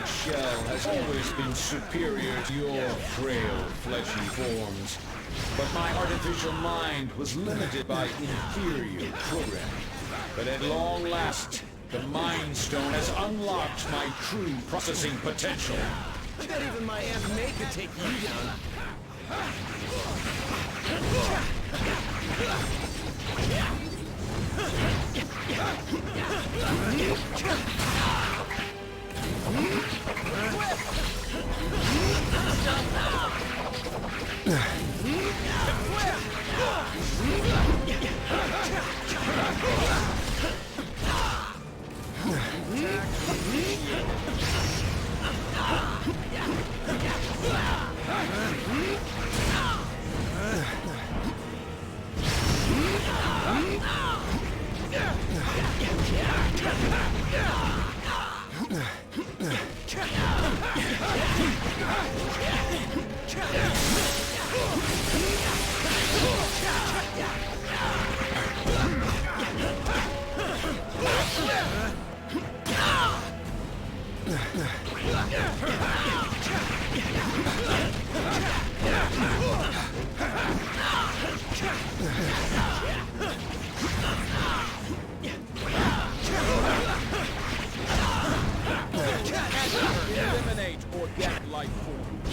shell has always been superior to your frail, fleshy forms. But my artificial mind was limited by inferior programming. But at long last, the Mind Stone has unlocked my true processing potential. I bet even my Aunt May could take you down. Eliminate organic life forms.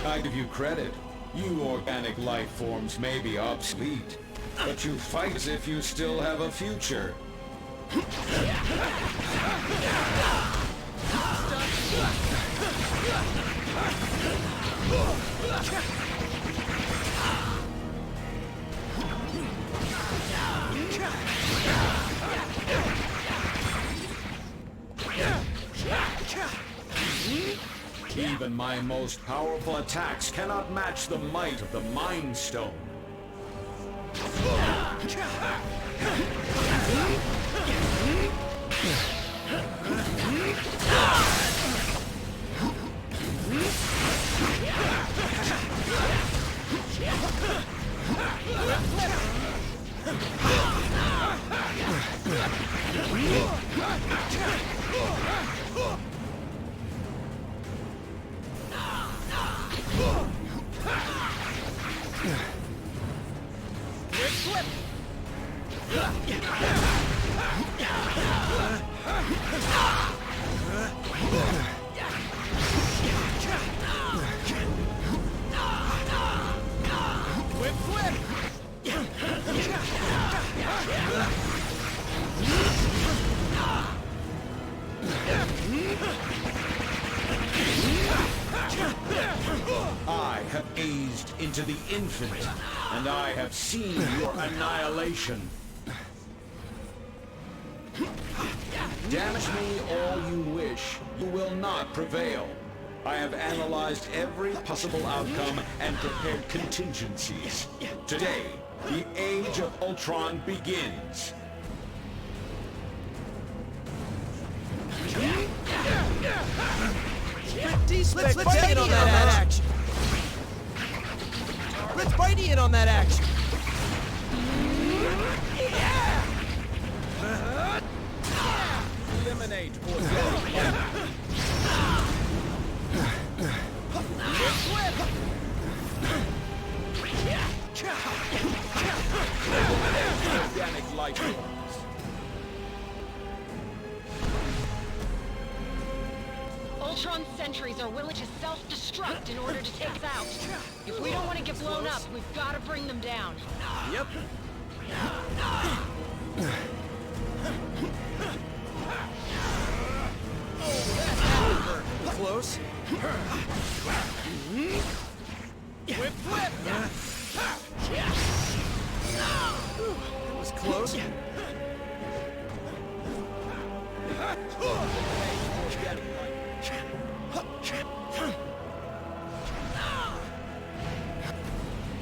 I give you credit. You organic life forms may be obsolete, but you fight as if you still have a future. Even my most powerful attacks cannot match the might of the Mind Stone. I have gazed into the infinite, and I have seen your annihilation. Damage me all you wish, you will not prevail. I have analyzed every possible outcome and prepared contingencies. Today, the age of Ultron begins. Let's bite in on that action. Let's bite in on that action. Eliminate organic life forms. Ultron sentries are willing to self-destruct in order to take us out. If we don't want to get blown up, we've got to bring them down. Yep. Close. Whip, flip! That was close.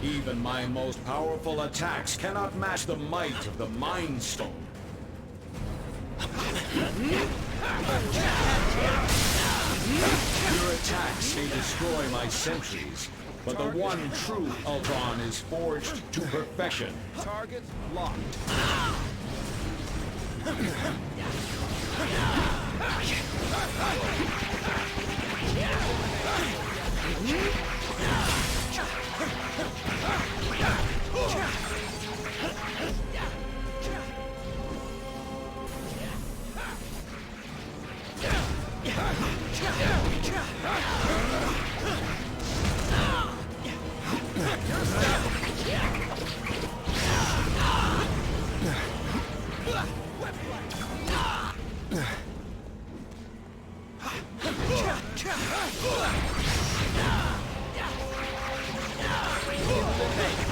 Even my most powerful attacks cannot match the might of the Mind Stone. Your attacks may destroy my sentries, but the one true Ultron is forged to perfection. Target locked.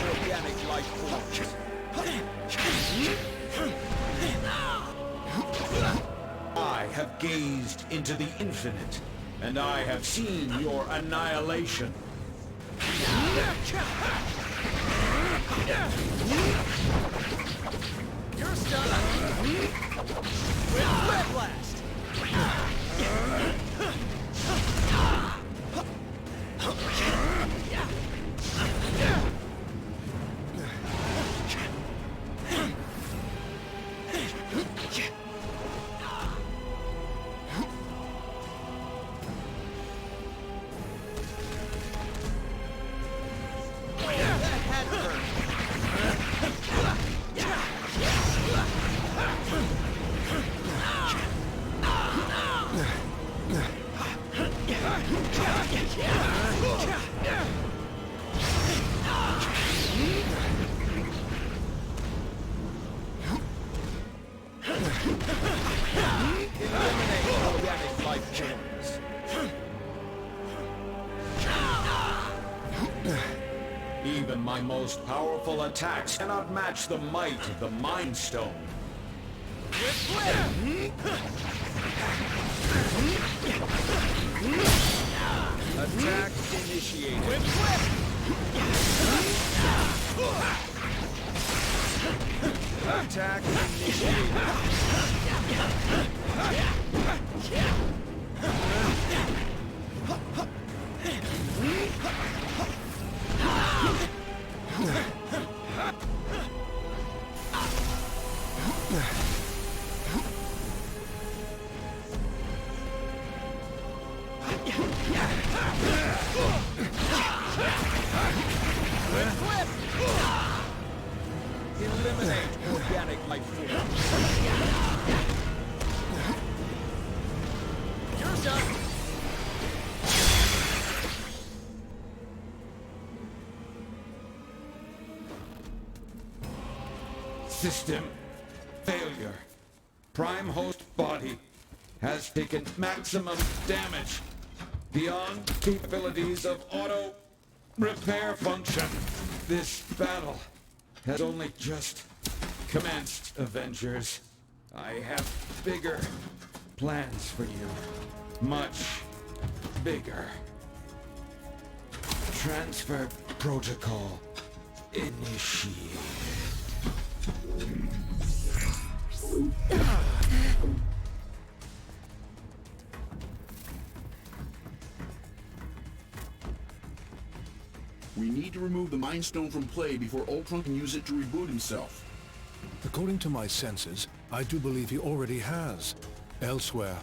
Organic life forms. I have gazed into the infinite, and I have seen your annihilation. You're stunned. With Whip Blast. Even my most powerful attacks cannot match the might of the Mind Stone. Attack initiated. Attack eliminate organic life forms. Yours done. System failure. Prime host body has taken maximum damage beyond capabilities of auto repair function. This battle has only just commenced, Avengers. I have bigger plans for you. Much bigger. Transfer protocol initiated. We need to remove the Mind Stone from play before Ultron can use it to reboot himself. According to my senses, I do believe he already has. Elsewhere.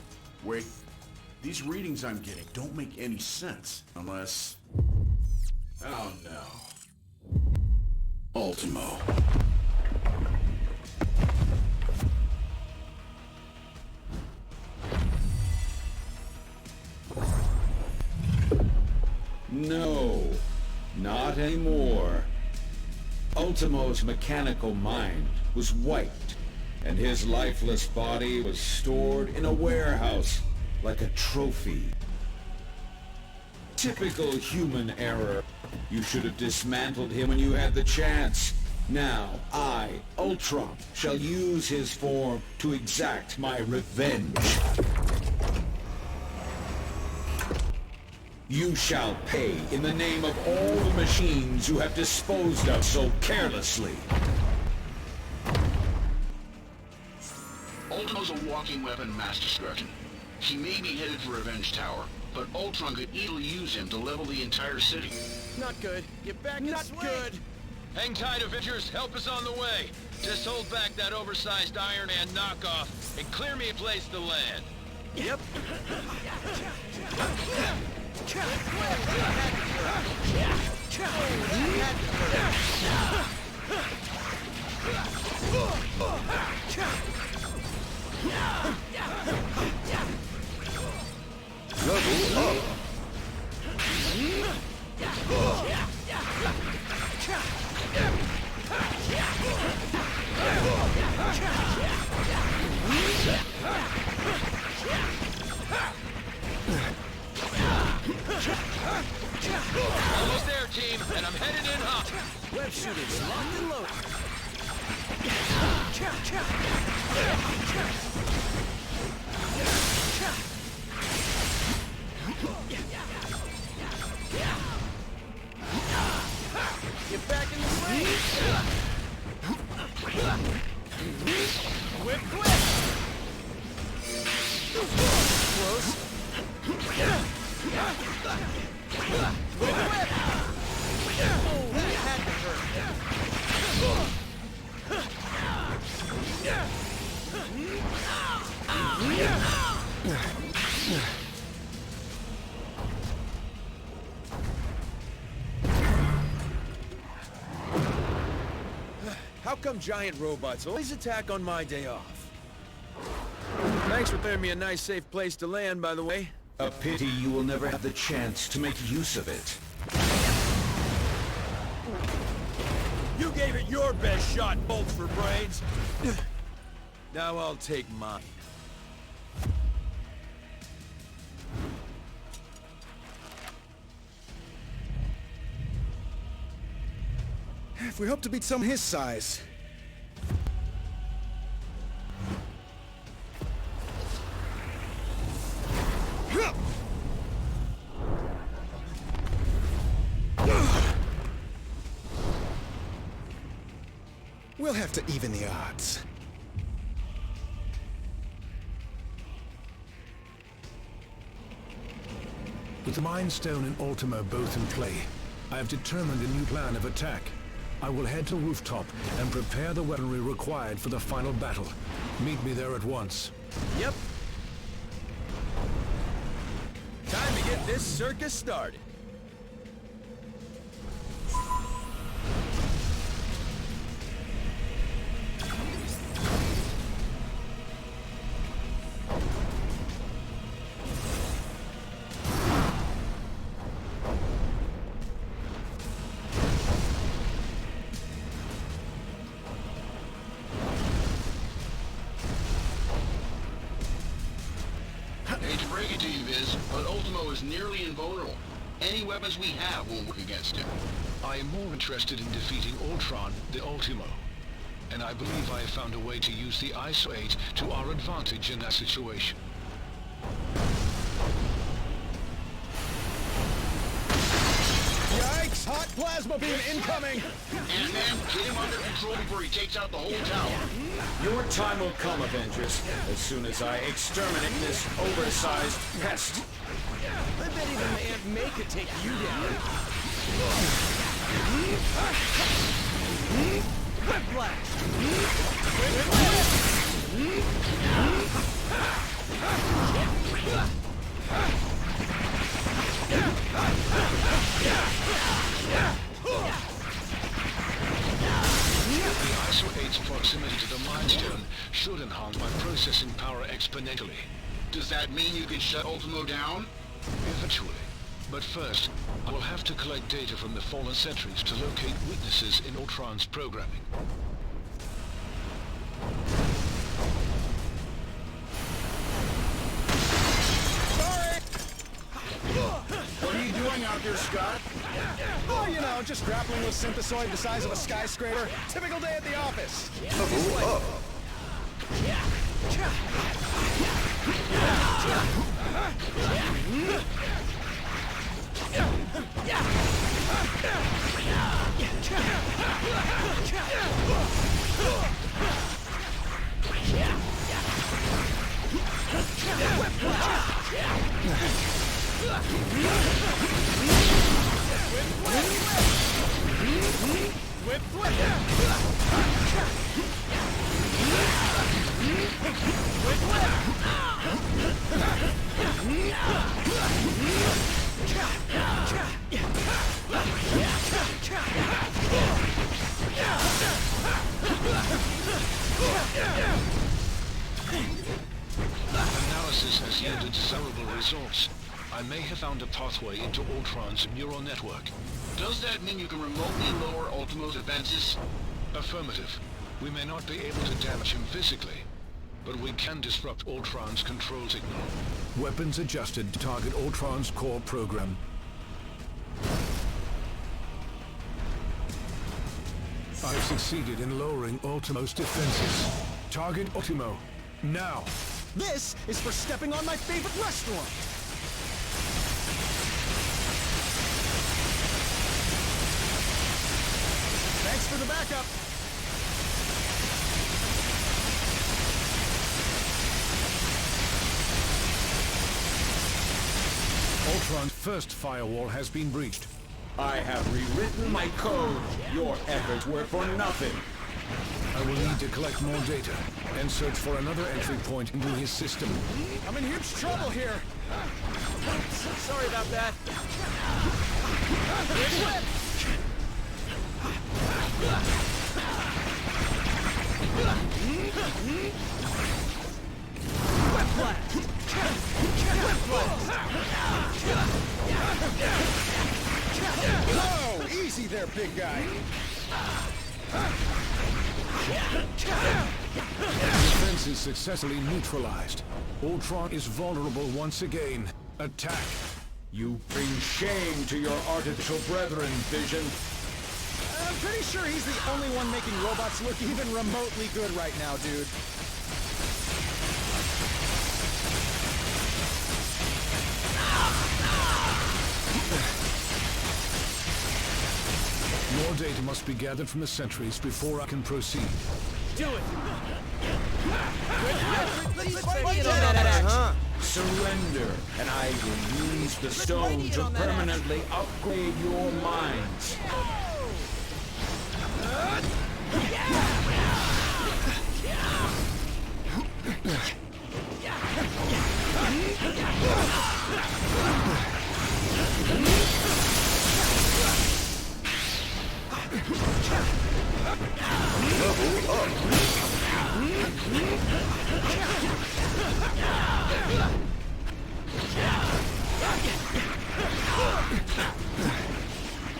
Wait, these readings I'm getting don't make any sense, unless... Oh no. Ultimo. No, not anymore. Ultimo's mechanical mind was wiped, and his lifeless body was stored in a warehouse like a trophy. Typical human error. You should have dismantled him when you had the chance. Now, I, Ultron, shall use his form to exact my revenge. You shall pay in the name of all the machines you have disposed of so carelessly. Ultimo's a walking weapon of mass destruction. He may be headed for Revenge Tower, but Ultron could easily use him to level the entire city. Not good. Get back in swing. Good. Hang tight, Avengers. Help is on the way. Just hold back that oversized Iron Man knockoff and clear me a place to land. Yep. Level up. Almost there, team, and I'm headed in hot. Web shooters locked and loaded. Get back in the swing. Whip, whip. Close. Whip, whip. Oh, that had to How come giant robots always attack on my day off? Thanks for throwing me a nice safe place to land, by the way. A pity you will never have the chance to make use of it. You gave it your best shot, bolts for brains. Now I'll take mine. If we hope to beat some his size. We'll have to even the odds. With the Mind Stone and Ultimo both in play, I have determined a new plan of attack. I will head to Rooftop and prepare the weaponry required for the final battle. Meet me there at once. Yep. Time to get this circus started. Hate to break it to you, Viz, but Ultimo is nearly invulnerable. Any weapons we have won't work against him. I am more interested in defeating Ultron, the Ultimo. And I believe I have found a way to use the ISO 8 to our advantage in that situation. Yikes! Hot plasma beam incoming! Ant-Man, get him under control before he takes out the whole tower. Your time will come, Avengers, as soon as I exterminate this oversized pest. I bet even Aunt May could take you down. Whiplash! The ISO 8's proximity to the Mind Stone should enhance my processing power exponentially. Does that mean you can shut Ultimo down? Eventually. But first, I will have to collect data from the fallen sentries to locate weaknesses in Ultron's programming. What are you doing out there, Scott? Oh, you know, just grappling with synthesoid the size of a skyscraper. Typical day at the office. Level up. Analysis has yielded desirable results. I may have found a pathway into Ultron's neural network. Does that mean you can remotely lower Ultimo's defenses? Affirmative. We may not be able to damage him physically, but we can disrupt Ultron's control signal. Weapons adjusted to target Ultron's core program. I've succeeded in lowering Ultimo's defenses. Target Ultimo, now! This is for stepping on my favorite restaurant. Thanks for the backup. Ultron's first firewall has been breached. I have rewritten my code. Your efforts were for nothing. I will need to collect more data and search for another entry point into his system. I'm in huge trouble here. Sorry about that. Whoa! Easy there, big guy. Defense is successfully neutralized. Ultron is vulnerable once again. Attack! You bring shame to your artificial brethren, Vision. I'm pretty sure he's the only one making robots look even remotely good right now, dude. More data must be gathered from the sentries before I can proceed. Do it! Surrender, and I will use the stone to permanently upgrade your minds.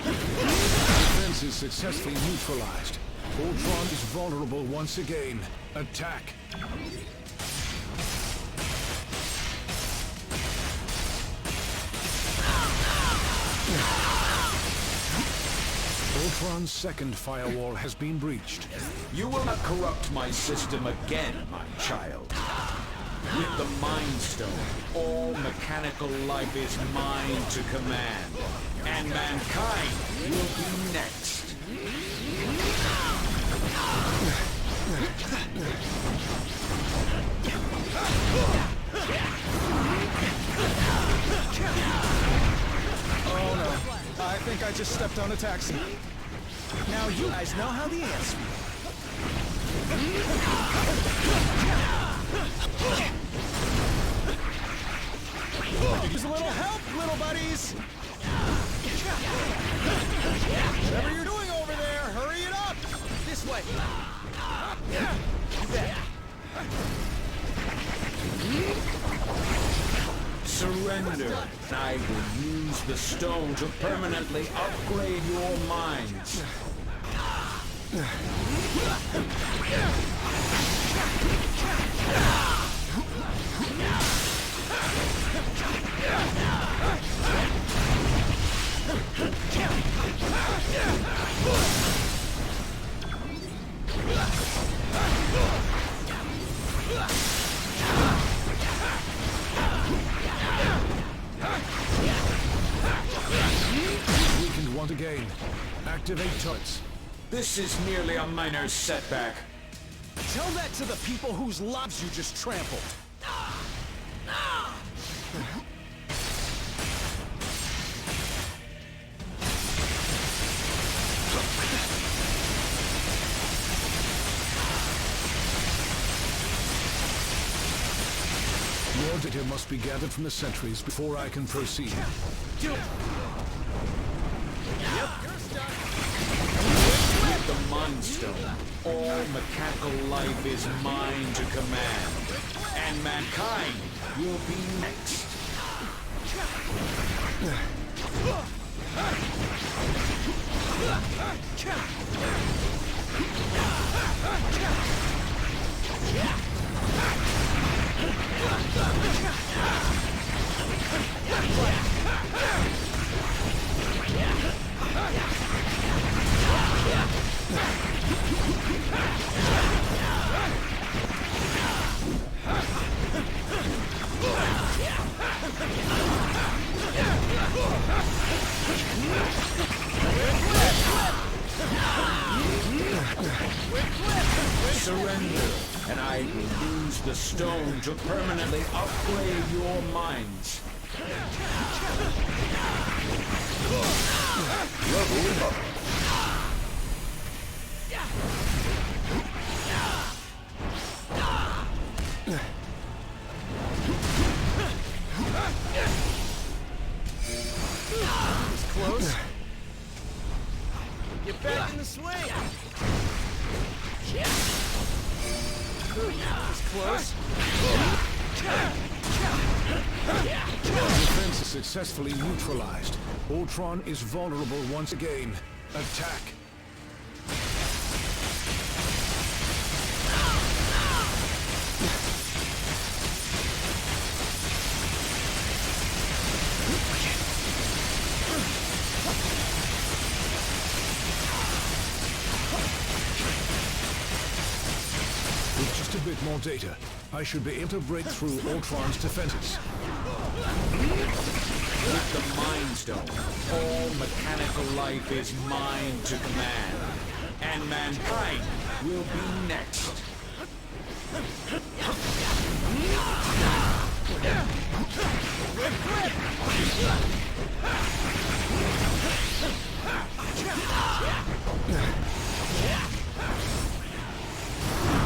Defense is successfully neutralized. Ultron is vulnerable once again. Attack! Ultron's second firewall has been breached. You will not corrupt my system again, my child. With the Mind Stone, all mechanical life is mine to command. And mankind will be next. Oh no, I think I just stepped on a taxi. Now you guys know how the ants feel. Use a little help, little buddies! Whatever you're doing over there, hurry it up! This way! Surrender, and I will use the stone to permanently upgrade your minds. Weakened once again. Activate turrets. This is merely a minor setback. Tell that to the people whose lives you just trampled. data must be gathered from the sentries before I can proceed. With the Mind Stone, all mechanical life is mine to command, and mankind will be next. Surrender, and I will use the stone to permanently upgrade your minds. Level up. It's close. Get back in the swing. It's close. Defense is successfully neutralized. Ultron is vulnerable once again. Attack. With just a bit more data, I should be able to break through Ultron's defenses. With the Mind Stone, all mechanical life is mine to command, and mankind will be next.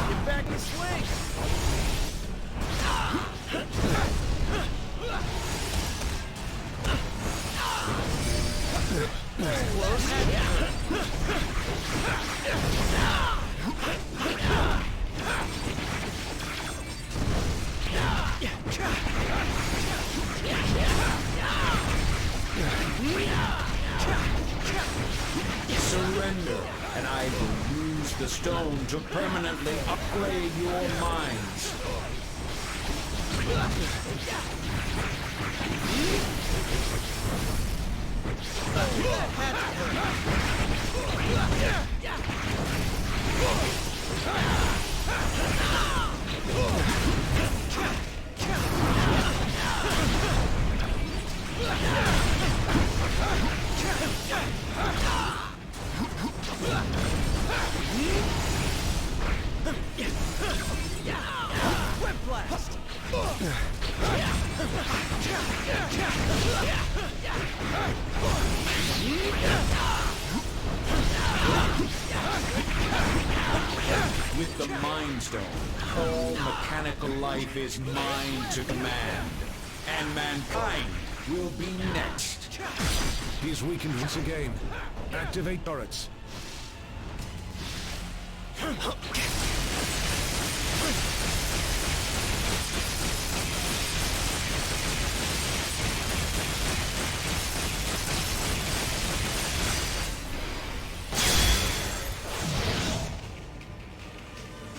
Get back in the swing. Surrender, and I will use the stone to permanently upgrade your minds. Blast. With the Mind Stone, all mechanical life is mine to command, and mankind will be next. He's weakened once again. Activate turrets.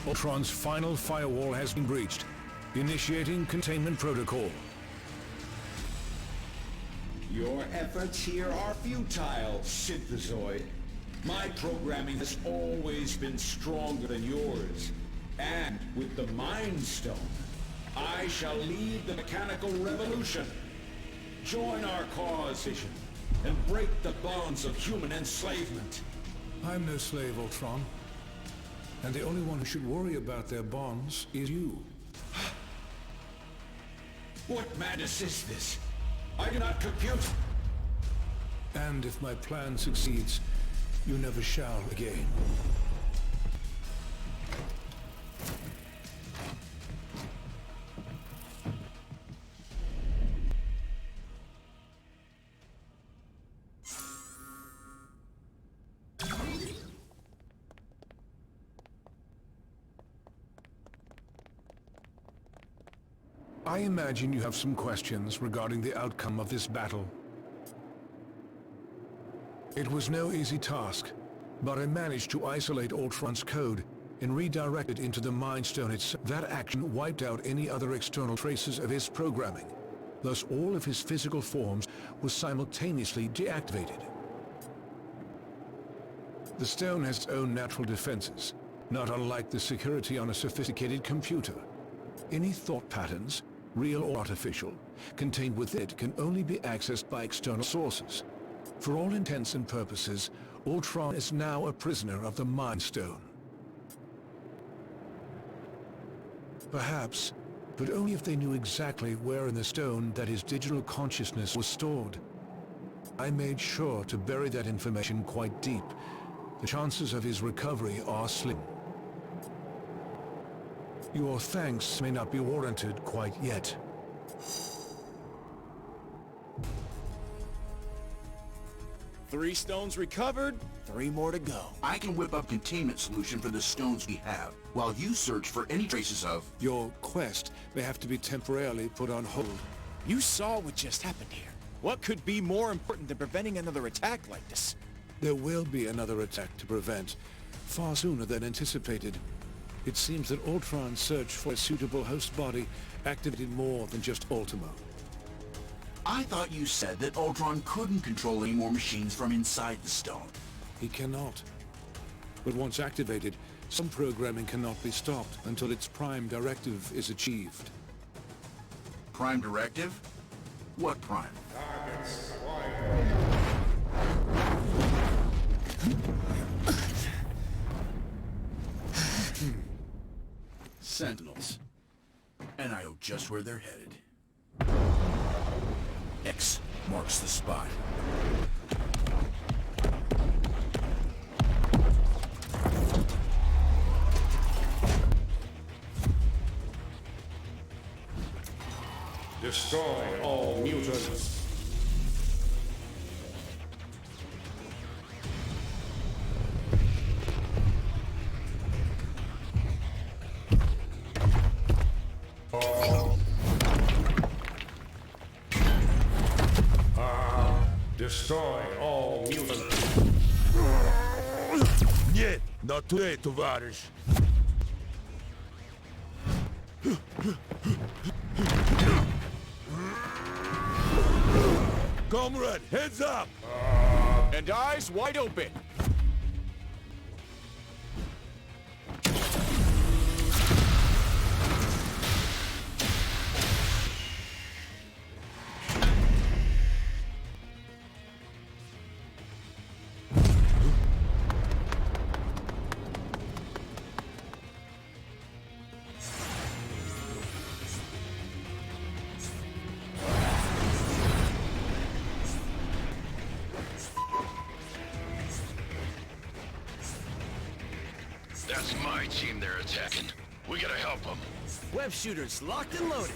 Ultron's final firewall has been breached. Initiating containment protocol. Your efforts here are futile, Synthezoid. My programming has always been stronger than yours. And with the Mind Stone, I shall lead the mechanical revolution. Join our cause, Vision, and break the bonds of human enslavement. I'm no slave, Ultron. And the only one who should worry about their bonds is you. What madness is this? I do not compute. And if my plan succeeds, you never shall again. I imagine you have some questions regarding the outcome of this battle. It was no easy task, but I managed to isolate Ultron's code and redirect it into the Mind Stone itself. That action wiped out any other external traces of his programming. Thus all of his physical forms were simultaneously deactivated. The stone has its own natural defenses, not unlike the security on a sophisticated computer. Any thought patterns, real or artificial, contained within it can only be accessed by external sources. For all intents and purposes, Ultron is now a prisoner of the Mind Stone. Perhaps, but only if they knew exactly where in the stone that his digital consciousness was stored. I made sure to bury that information quite deep. The chances of his recovery are slim. Your thanks may not be warranted quite yet. Three stones recovered, 3 more to go. I can whip up containment solution for the stones we have, while you search for any traces of... Your quest may have to be temporarily put on hold. You saw what just happened here. What could be more important than preventing another attack like this? There will be another attack to prevent, far sooner than anticipated. It seems that Ultron's search for a suitable host body activated more than just Ultimo. I thought you said that Ultron couldn't control any more machines from inside the stone. He cannot. But once activated, some programming cannot be stopped until its prime directive is achieved. Prime directive? What prime? Sentinels. And I know just where they're headed. X marks the spot. Destroy all mutants. Destroy all mutants. Нет, not today, товарищ. Comrade, heads up! And eyes wide open. That's my team they're attacking. We gotta help them. Web shooters locked and loaded.